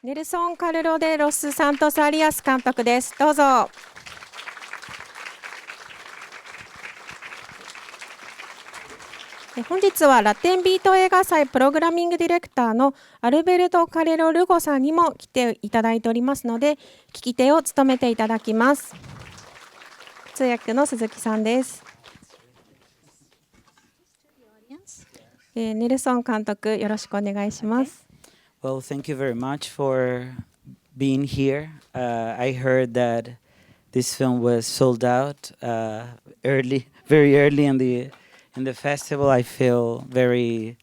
ネルソン・カルロデ・ロス・サントス・アリアス監督です。どうぞ。本日はラテンビート映画祭プログラミングディレクターのアルベルト・カレロ・ルゴさんにも来ていただいておりますので、聞き手を務めていただきます。通訳の鈴木さんです。ネルソン監督、よろしくお願いします。Well, thank you very much for being here. I heard that this film was sold out very early in the festival. I feel very,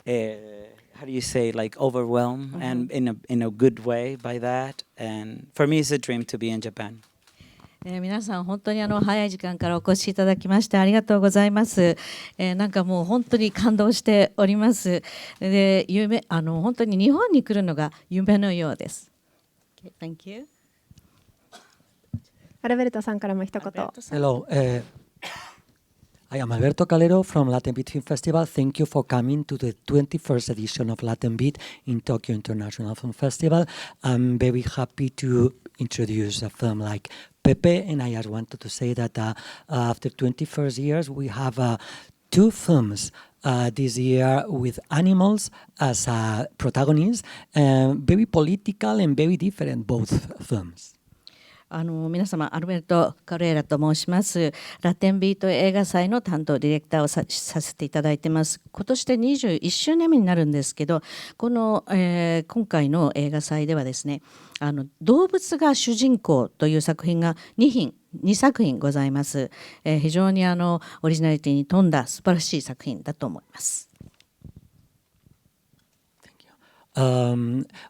how do you say, like overwhelmed and in a good way by that. And for me, it's a dream to be in Japan. 皆さん本当に早い時間からお越しいただきましてありがとうございます。なんかもう本当に感動しております。で、本当に日本に来るのが夢のようです。Okay, thank you. アルベルトさんからも一言。Hello, I am Alberto Calero from Latin Beat Film Festival. Thank you for coming to the 21st edition of Latin Beat in Tokyo International Film Festival. I'm very happy to introduce a film like Pepe, and I just wanted to say that after 21st years, we have two films this year with animals as protagonists, very political and very different, both films. 皆様、アルベルト・カレーラと申します。ラテンビート映画祭の担当ディレクターをさせていただいてます。今年で21周年目になるんですけど、この、今回の映画祭ではですね、動物が主人公という作品が2作品ございます。非常にオリジナリティに富んだ素晴らしい作品だと思います。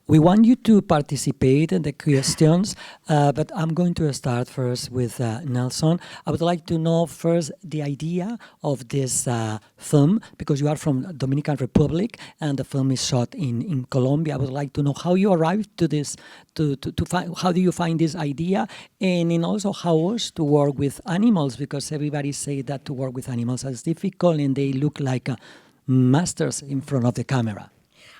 We want you to participate in the questions, but I'm going to start first with Nelson. I would like to know first the idea of this film, because you are from Dominican Republic and the film is shot in Colombia. I would like to know how you arrived to this, to find, how do you find this idea, and also how was to work with animals, because everybody say that to work with animals is difficult and they look like masters in front of the camera.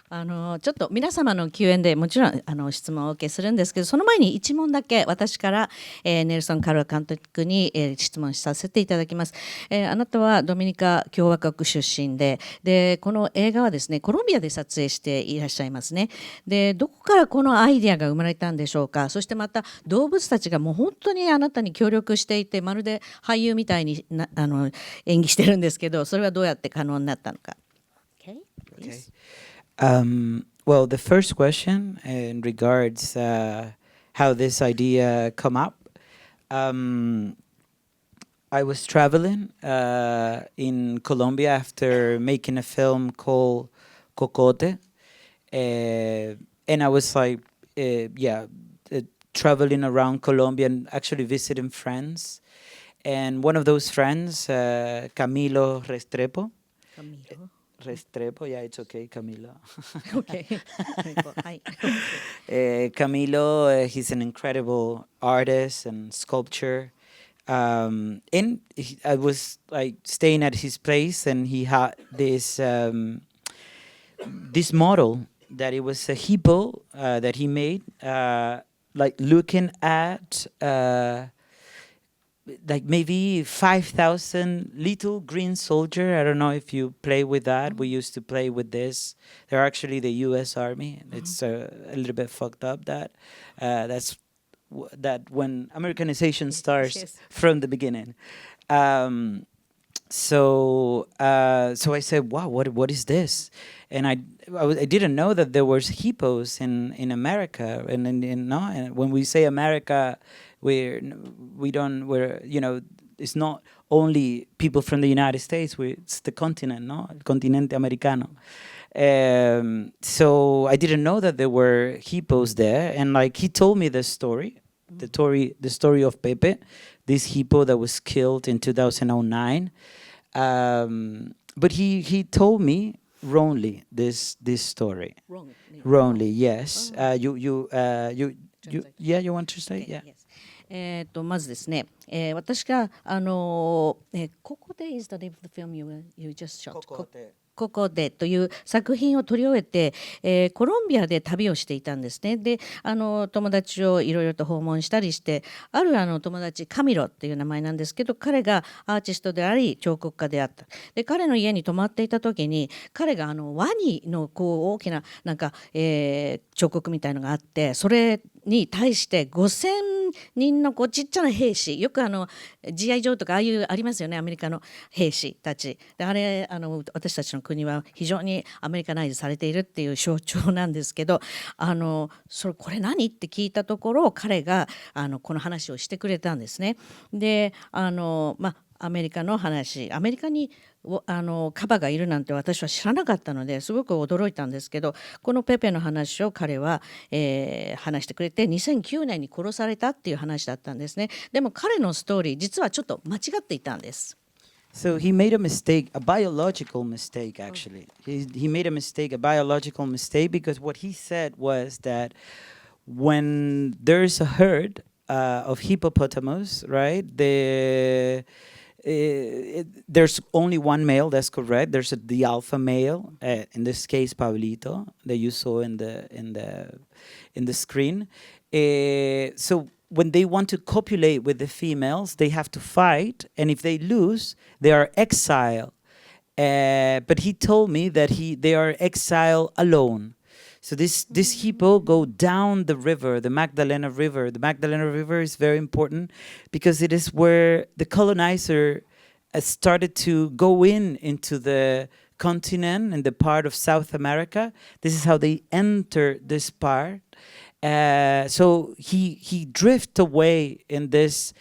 ちょっと皆様のQ&Aでもちろん質問をお受けするんですけど、その前に1問だけ私から、ネルソン・カルロ監督に、質問させていただきます。あなたはドミニカ共和国出身で、この映画はですねコロンビアで撮影していらっしゃいますね。で、どこからこのアイデアが生まれたんでしょうか。そしてまた動物たちがもう本当にあなたに協力していて、まるで俳優みたいに演技してるんですけど、それはどうやって可能になったのか。Okay. Well, the first question in regards how this idea come up, I was traveling in Colombia after making a film called Cocote, and I was like, traveling around Colombia and actually visiting friends, and one of those friends, Camilo Restrepo. Restrepo, yeah, it's okay, Camilo. Okay. Camilo, he's an incredible artist and sculptor. I was like staying at his place, and he had this this model that it was a hippo that he made, like looking at like maybe 5,000 little green soldier. I don't know if you play with that. We used to play with this. They're actually the U.S. Army. It's a little bit fucked up that that when Americanization starts from the beginning. So I said, wow, what is this? And I didn't know that there was hippos in America. And when we say America, we're it's not only people from the United States. It's the continent, no, el continente americano. So I didn't know that there were hippos there, and like he told me the story, the story of Pepe, this hippo that was killed in 2009. But he told me wrongly this story. Wrongly, yes. You want to say? Yeah. まずですね、私がここで is the name of the film you just shot. ここでという作品を撮り終えて、コロンビアで旅をしていたんですね。で友達をいろいろと訪問したりして、ある友達カミロっていう名前なんですけど、彼がアーティストであり彫刻家であった。で彼の家に泊まっていた時に、彼がワニのこう大きななんか、彫刻みたいのがあって、それに対して5000人のこうちっちゃな兵士、よくGI ジョーとかああいうありますよね、アメリカの兵士たちで。あれ私たちの国は非常にアメリカナイズされているっていう象徴なんですけど、これ何って聞いたところ、彼がこの話をしてくれたんですね。でアメリカの話、アメリカにカバがいるなんて私は知らなかったのですごく驚いたんですけど、このペペの話を彼は、話してくれて、2009年に殺されたっていう話だったんですね。でも彼のストーリー実はちょっと間違っていたんです。So he made a mistake, a biological mistake actually. He made a mistake, a biological mistake, because what he said was that when there's a herd of hippopotamus, right? There's only one male, that's correct. There's the alpha male, in this case Pablito, that you saw in the screen. So when they want to copulate with the females, they have to fight, and if they lose, they are exiled. But he told me that they are exiled alone. So this hippo go down the river, the Magdalena River. The Magdalena River is very important because it is where the colonizer started to go into the continent and the part of South America. This is how they enter this part. So he drifted away in this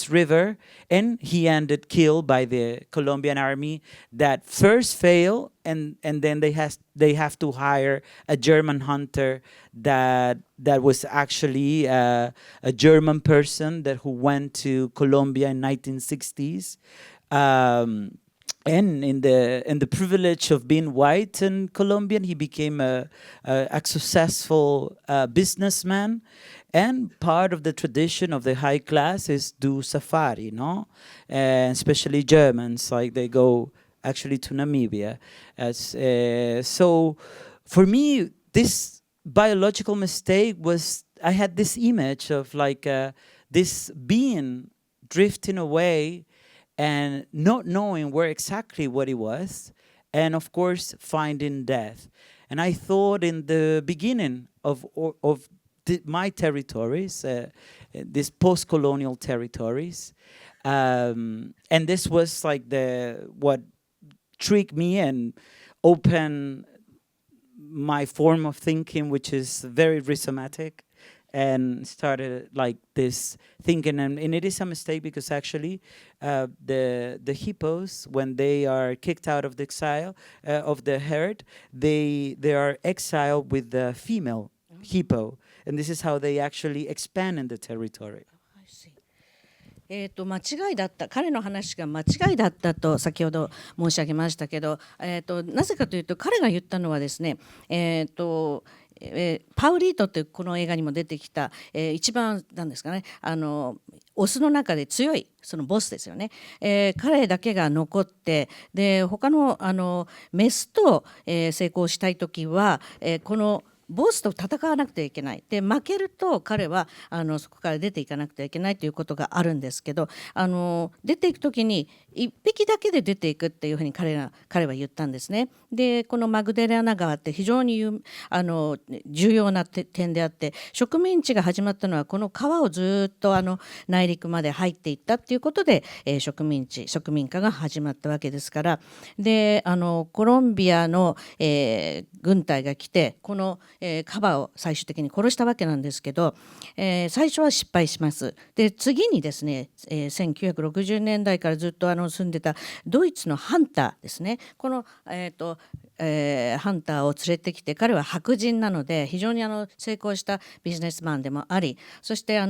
river, and he ended killed by the Colombian army that first failed, and then they have to hire a German hunter that was actually a German person who went to Colombia in 1960s. And in the privilege of being white and Colombian, he became a successful businessman. And part of the tradition of the high class is do safari, no? And especially Germans, like they go actually to Namibia. So for me, this biological mistake was, I had this image of like this being drifting away and not knowing where exactly what it was, and of course finding death. And I thought in the beginning of my territories, these post-colonial territories, and this was like what tricked me and opened my form of thinking, which is very rhizomatic, and started like this thinking, and it is a mistake because actually the hippos, when they are kicked out of the exile of the herd, they are exiled with the female hippo, and this is how they actually expand in the territory. 間違いだった、彼の話が間違いだったと先ほど申し上げましたけど、なぜかというと、彼が言ったのはですね、パウリートというこの映画にも出てきた、一番なんですかね、オスの中で強いそのボスですよね、彼だけが残って、で他のメスと、成功したいときは、このボスと戦わなくてはいけない。で負けると彼はそこから出ていかなくてはいけないということがあるんですけど、出ていくときに1匹だけで出ていくっていうふうに彼は言ったんですね。でこのマグデラナ川って非常に重要な点であって、植民地が始まったのはこの川をずっと内陸まで入っていったっていうことで、植民化が始まったわけですから。でコロンビアの、軍隊が来てこのカバを最終的に殺したわけなんですけど、最初は失敗します。で次にですね、1960年代からずっと住んでたドイツのハンターですね、この、ハンターを連れてきて、彼は白人なので非常に成功したビジネスマンでもあり、そして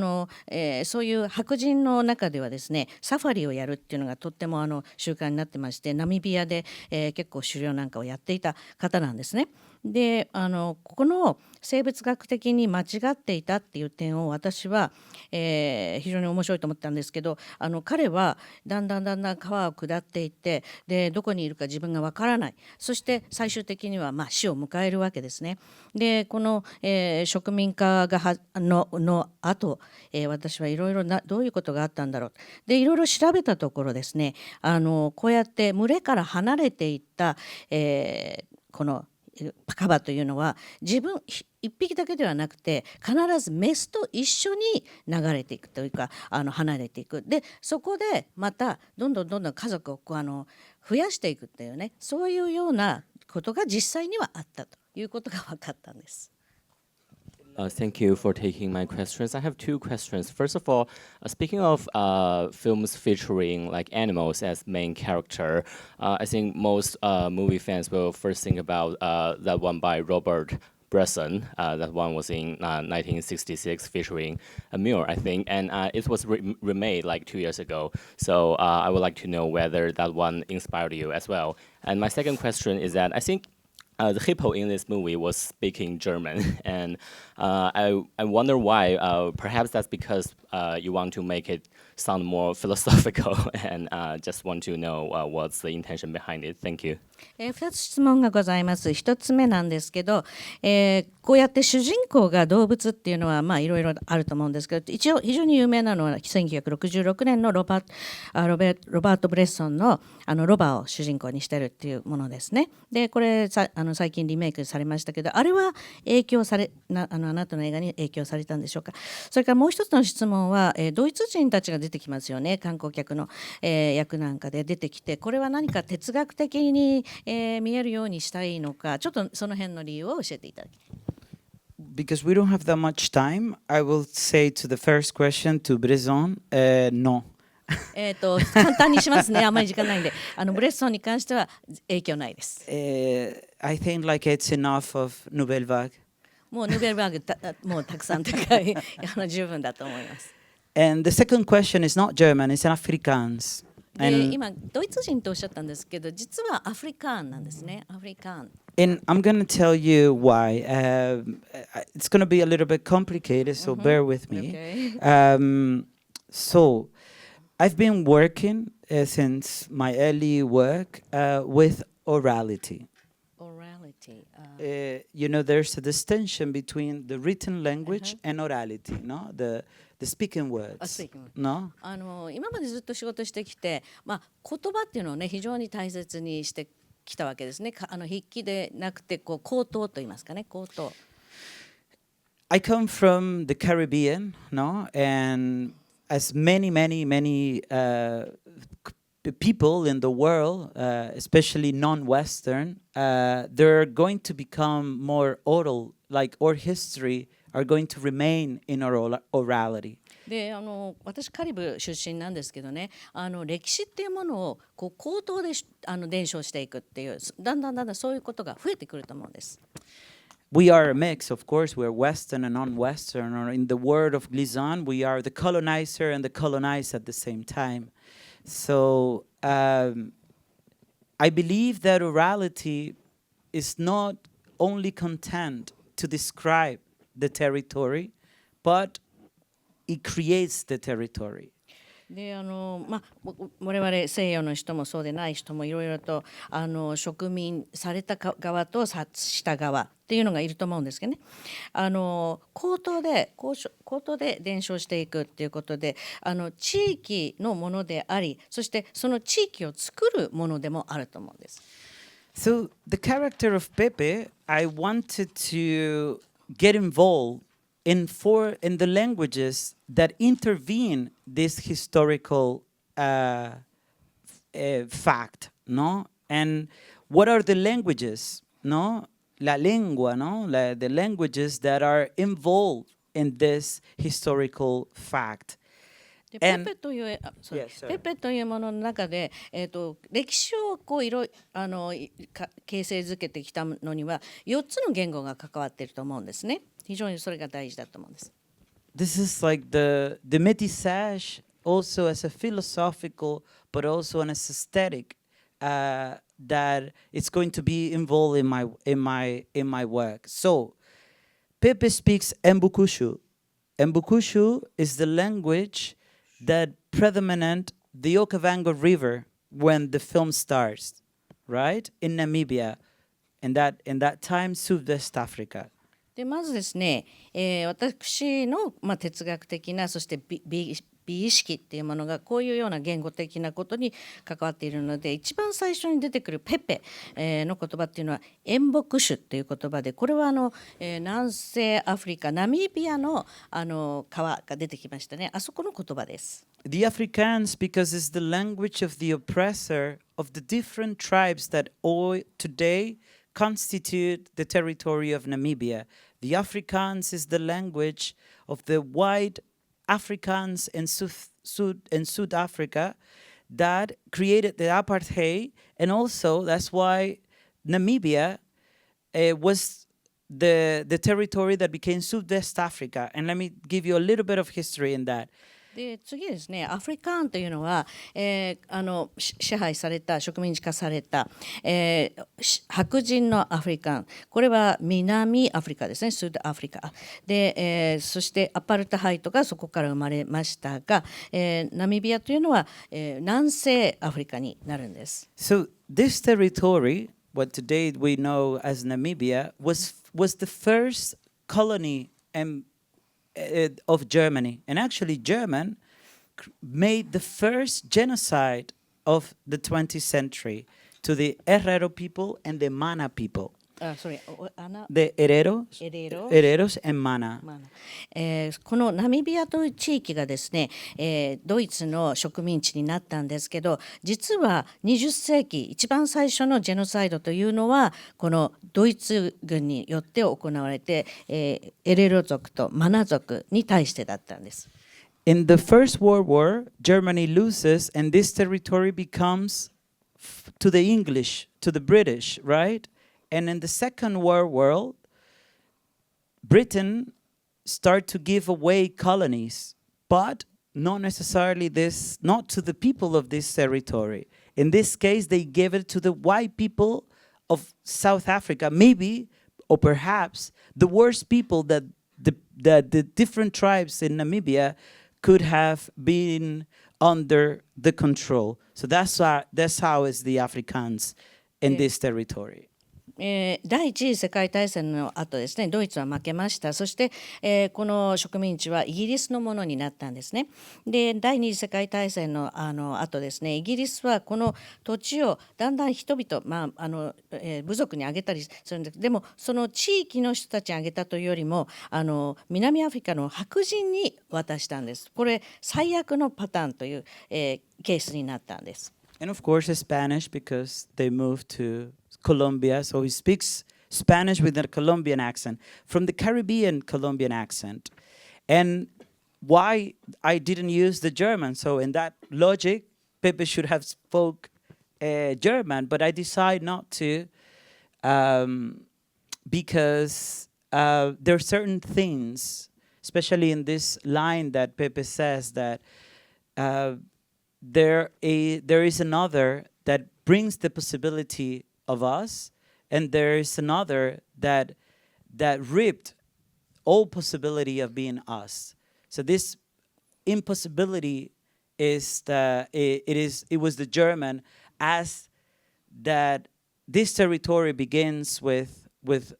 そういう白人の中ではですね、サファリをやるっていうのがとっても習慣になってまして、ナミビアで、結構狩猟なんかをやっていた方なんですね。でここの生物学的に間違っていたっていう点を私は、非常に面白いと思ったんですけど、彼はだんだん川を下っていって、でどこにいるか自分がわからない、そして最終的には死を迎えるわけですね。でこの、植民化がの後、私はいろいろどういうことがあったんだろうでいろいろ調べたところですね、こうやって群れから離れていった、このカバというのは自分一匹だけではなくて必ずメスと一緒に流れていくというか離れていく。でそこでまたどんどん家族を増やしていくっていうね、そういうようなことが実際にはあったということが分かったんです。Thank you for taking my questions. I have two questions. First of all, speaking of films featuring like animals as main character, I think most movie fans will first think about that one by Robert Bresson. That one was in 1966, featuring a mule, I think, and it was remade like 2 years ago. So I would like to know whether that one inspired you as well. And my second question is that I think the hippo in this movie was speaking German, and I wonder why. Perhaps that's because you want to make it sound more philosophical, and just want to know what's the intention behind it. Thank you. 2つ質問がございます。1つ目なんですけど、こうやって主人公が動物っていうのはいろいろあると思うんですけど、一応非常に有名なのは1966年のロバート・ブレッソンのロバを主人公にしてるっていうものですね。でこれ最近リメイクされましたけど、あれは影響されあなたの映画に影響されたんでしょうか。それからもう一つの質問は、ドイツ人たちが出てきますよね。観光客の、役なんかで出てきて、これは何か哲学的に、見えるようにしたいのか、ちょっとその辺の理由を教えていただきます。Because we don't have that much time, I will say to the first question to Bresson, no. 簡単にしますね。あまり時間ないんで、ブレッソンに関しては影響ないです。I think like it's enough of Nouvelle Vague. もうヌベルバーグもうたくさん高い十分だと思います。And the second question is not German, it's an Afrikaans. で今ドイツ人とおっしゃったんですけど、実はアフリカンなんですね。アフリカン。And I'm going to tell you why. It's going to be a little bit complicated, so bear with me. Okay. So, I've been working since my early work with orality. Orality. You know, there's a distinction between the written language and orality, no? The speaking words. Speaking words. No? 今までずっと仕事してきて、言葉っていうのをね非常に大切にしてきたわけですね。筆記でなくて口頭と言いますかね、口頭。I come from the Caribbean, no? And as many people in the world, especially non-Western, they're going to become more oral, like our history are going to remain in our orality. で私カリブ出身なんですけどね、歴史っていうものを口頭で伝承していくっていうだんだんそういうことが増えてくると思うんです。We are a mix, of course. We're Western and non-Western. Or in the word of Glizan, we are the colonizer and the colonized at the same time. So I believe that orality is not only content to describe the territory, but it creates the territory. で我々西洋の人もそうでない人もいろいろと植民された側と殺した側っていうのがいると思うんですけどね、口頭で伝承していくっていうことで地域のものであり、そしてその地域を作るものでもあると思うんです。So the character of Pepe, I wanted to get involved in the languages that intervene this historical fact, no? And what are the languages, no? La lengua, no? The languages that are involved in this historical fact. でペペというものの中で、歴史を形成づけてきたのには4つの言語が関わっていると思うんですね。非常にそれが大事だと思うんです。This is like the métissage also as a philosophical but also an aesthetic that it's going to be involved in my work. So Pepe speaks Mbukushu. Mbukushu is the language that predominant the Okavango River when the film starts, right? In Namibia, in that time, Southwest Africa. でまずですね、私の、哲学的なそして美意識っていうものがこういうような言語的なことに関わっているので、一番最初に出てくるペペ、の言葉っていうのはエンボクシュっていう言葉で、これは南西アフリカナミビアの川が出てきましたね。あそこの言葉です。The Afrikaans, because it's the language of the oppressor of the different tribes that all today constitute the territory of Namibia. The Afrikaans is the language of the white Africans in South Africa that created the apartheid, and also that's why Namibia was the territory that became Southwest Africa. And let me give you a little bit of history in that. で次ですね、アフリカンというのは、支配された植民地化された、白人のアフリカン、これは南アフリカですね、スードアフリカで、そしてアパルトハイトがそこから生まれましたが、ナミビアというのは、南西アフリカになるんです。So this territory, what today we know as Namibia, was the first colony of Germany, and actually German made the first genocide of the 20th century to the Herero people and the Mana people. The Hereros and Mana. このナミビアという地域がですね、ドイツの植民地になったんですけど、実は20世紀一番最初のジェノサイドというのはこのドイツ軍によって行われて、エレロ族とマナ族に対してだったんです。In the First World War, Germany loses, and this territory becomes to the English, to the British, right? And in the Second World War, Britain started to give away colonies, but not necessarily not to the people of this territory. In this case, they gave it to the white people of South Africa, maybe, or perhaps, the worst people that the different tribes in Namibia could have been under the control. So that's how is the Afrikaans in this territory. 第一次世界大戦の後ですね、ドイツは負けました。そして、この植民地はイギリスのものになったんですね。で、第二次世界大戦の後ですね、イギリスはこの土地をだんだん人々、部族にあげたりするんです。でもその地域の人たちにあげたというよりも南アフリカの白人に渡したんです。これ最悪のパターンという、ケースになったんです。And of course, Spanish, because they moved to Colombia, so he speaks Spanish with a Colombian accent, from the Caribbean Colombian accent. And why I didn't use the German? So in that logic, Pepe should have spoke German, but I decided not to because there are certain things, especially in this line that Pepe says that there is another that brings the possibility of us, and there is another that ripped all possibility of being us. So this impossibility it was the German, as that this territory begins with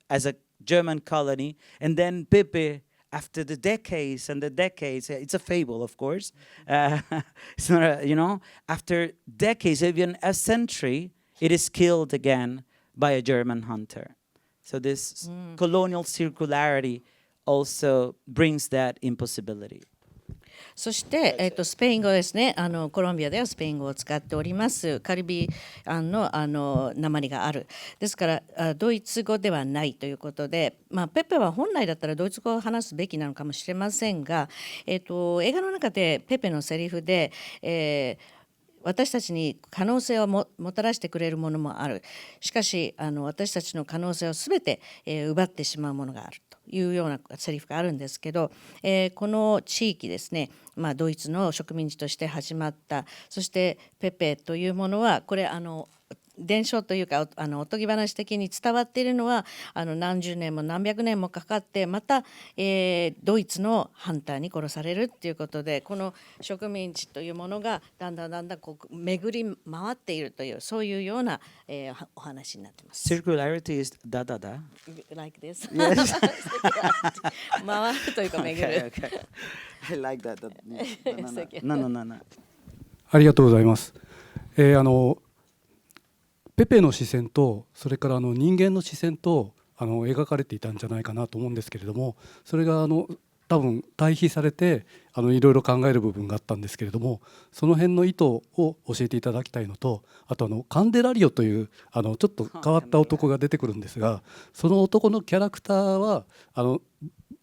as a German colony, and then Pepe, after the decades and the decades, it's a fable, of course. It's not after decades, even a century, it is killed again by a German hunter. So this colonial circularity also brings that impossibility. そして、スペイン語ですね。コロンビアではスペイン語を使っております。カリビアンの訛りがある。ですからドイツ語ではないということで、ペペは本来だったらドイツ語を話すべきなのかもしれませんが、映画の中でペペのセリフで、私たちに可能性をもたらしてくれるものもある。しかし私たちの可能性をすべて、奪ってしまうものがあるというようなセリフがあるんですけど、この地域ですね、ドイツの植民地として始まった。そしてペペというものはこれ伝承というかおとぎ話的に伝わっているのは何十年も何百年もかかってまた、ドイツのハンターに殺されるっていうことでこの植民地というものがだんだんこう巡り回っているというそういうような、お話になってます。Circularity is da da da. Like this. Yes. 回るというか巡る。Okay. I like that. No. ありがとうございます。ペペの視線とそれから人間の視線と描かれていたんじゃないかなと思うんですけれども、それが多分対比されていろいろ考える部分があったんですけれども、その辺の意図を教えていただきたいのと、あとカンデラリオというちょっと変わった男が出てくるんですが、その男のキャラクターは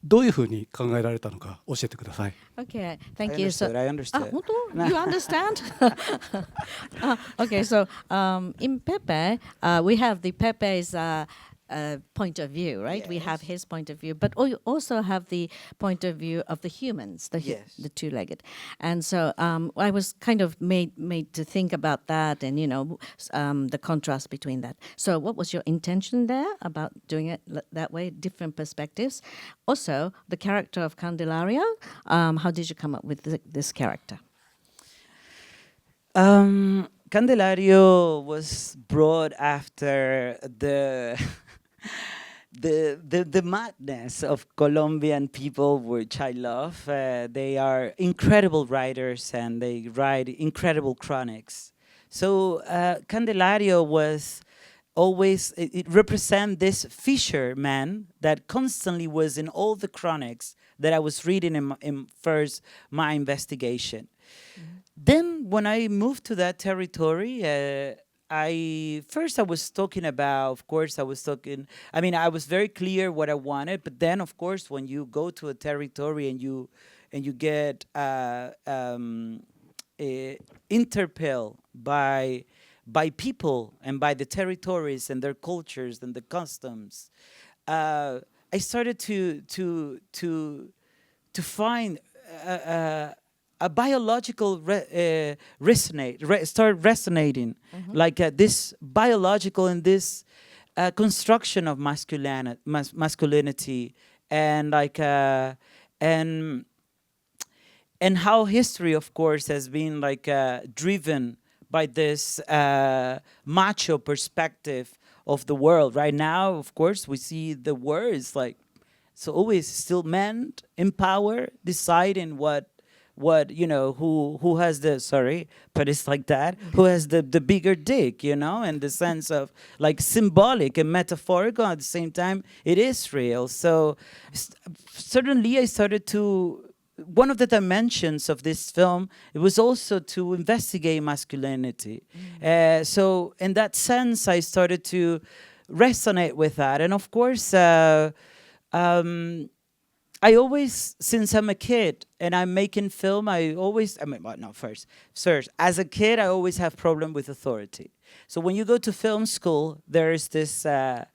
どういうふうに考えられたのか教えてください。Okay, thank you. I understood. 本当? You understand? Okay, so in Pepe, we have the Pepe's point of view, right? We have his point of view, but we also have the point of view of the humans, the two-legged. And so I was kind of made to think about that and, the contrast between that. So what was your intention there about doing it that way, different perspectives? Also, the character of Candelaria, how did you come up with this character? Candelario was brought after the madness of Colombian people, which I love. They are incredible writers and they write incredible chronics. So Candelario was always, it represents this fisherman that constantly was in all the chronics that I was reading in first my investigation. Then when I moved to that territory, I was talking about, of course, I was very clear what I wanted, but then, of course, when you go to a territory and you get interpelled by people and by the territories and their cultures and the customs, I started to find a biological start resonating, like this biological and this construction of masculinity, and like and how history, of course, has been like driven by this macho perspective of the world. Right now, of course, we see the world is like so always still men in power deciding what who has the but it's like that, who has the bigger dick, in the sense of like symbolic and metaphorical at the same time. It is real. So certainly I started to, one of the dimensions of this film, it was also to investigate masculinity. So in that sense I started to resonate with that. And of course I always, since I'm a kid and I'm making film, as a kid, I always have problem with authority. So when you go to film school, there is this law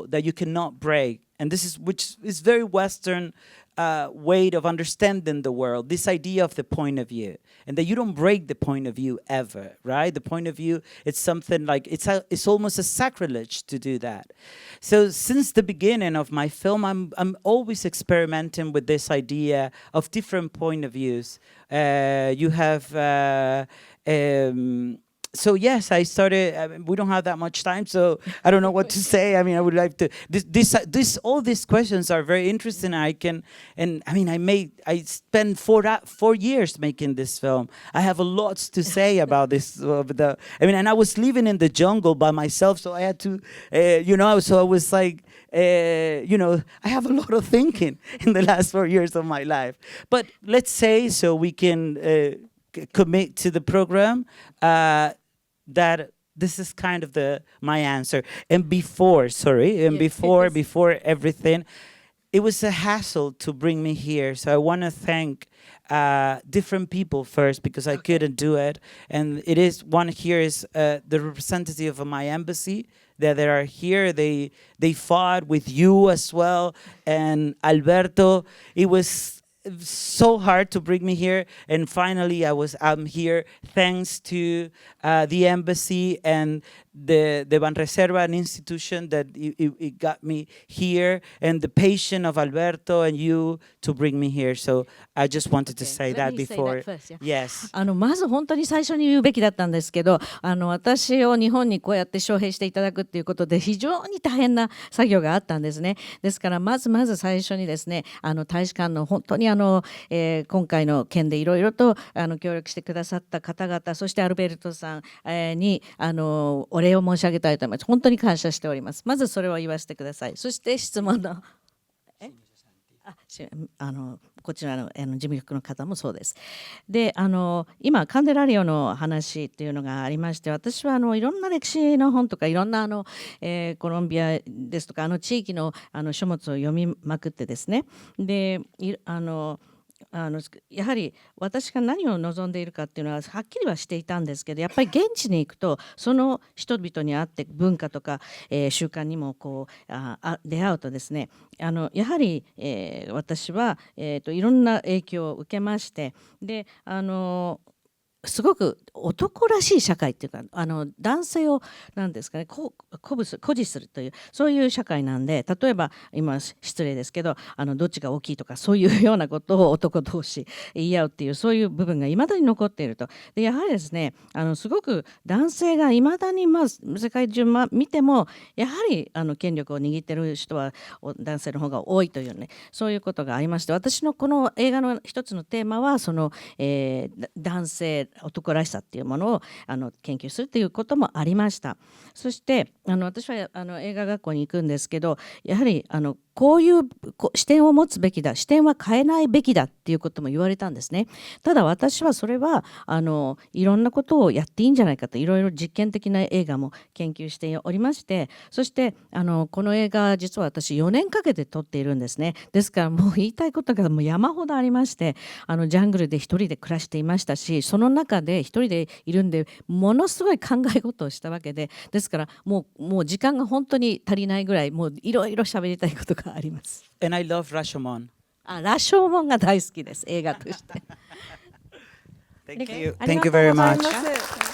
that you cannot break. And which is very Western way of understanding the world, this idea of the point of view, and that you don't break the point of view ever, right? The point of view, it's something like, it's almost a sacrilege to do that. So since the beginning of my film, I'm always experimenting with this idea of different point of views. You have so yes, I started. We don't have that much time, so I don't know what to say. I would like to. All these questions are very interesting. I spent 4 years making this film. I have a lot to say about this. And I was living in the jungle by myself, so I had to, So I was like, I have a lot of thinking in the last 4 years of my life. But let's say so we can. Commit to the program, that this is kind of my answer. And before everything, it was a hassle to bring me here. So I want to thank different people first, because I couldn't do it. And one here is the representative of my embassy that are here. They fought with you as well. And Alberto, it was so hard to bring me here, and finally I'm here thanks to the embassy and the Banreserva, an institution that it got me here, and the patience of Alberto and you to bring me here. So I just wanted to say that before. Yes. まず本当に最初に言うべきだったんですけど、私を日本にこうやって招聘していただくっていうことで非常に大変な作業があったんですね。ですからまず最初にですね、大使館の本当に今回の件でいろいろと協力してくださった方々、そしてアルベルトさん、にお礼を申し上げたいと思います。本当に感謝しております。まずそれを言わせてください。そして質問のこちらの事務局の方もそうです。で今カンデラリオの話っていうのがありまして、私はいろんな歴史の本とかいろんなコロンビアですとか地域の書物を読みまくってですね、でやはり私が何を望んでいるかっていうのははっきりはしていたんですけど、やっぱり現地に行くとその人々に会って文化とか、習慣にも出会うとですね、やはり、私は、いろんな影響を受けまして、ですごく男らしい社会っていうか男性を何ですかね誇示するというそういう社会なんで、例えば今失礼ですけどどっちが大きいとかそういうようなことを男同士言い合うっていうそういう部分がいまだに残っていると。でやはりですねすごく男性がいまだに世界中見てもやはり権力を握っている人は男性の方が多いというね、そういうことがありまして、私のこの映画の一つのテーマはその、男性男らしさっていうものを研究するということもありました。そして私は映画学校に行くんですけど、やはりこういう視点を持つべきだ、視点は変えないべきだっていうことも言われたんですね。ただ私はそれはいろんなことをやっていいんじゃないかと、いろいろ実験的な映画も研究しておりまして、そしてこの映画実は私4年かけて撮っているんですね。ですからもう言いたいことがもう山ほどありまして、ジャングルで一人で暮らしていましたし、その中で一人でいるんでものすごい考え事をしたわけで、ですからもう時間が本当に足りないぐらいもういろいろ喋りたいことがあります。And I love Rashomon. ラショーモンが大好きです、映画として。Thank you. あり Thank が you とう very ござい much. ます。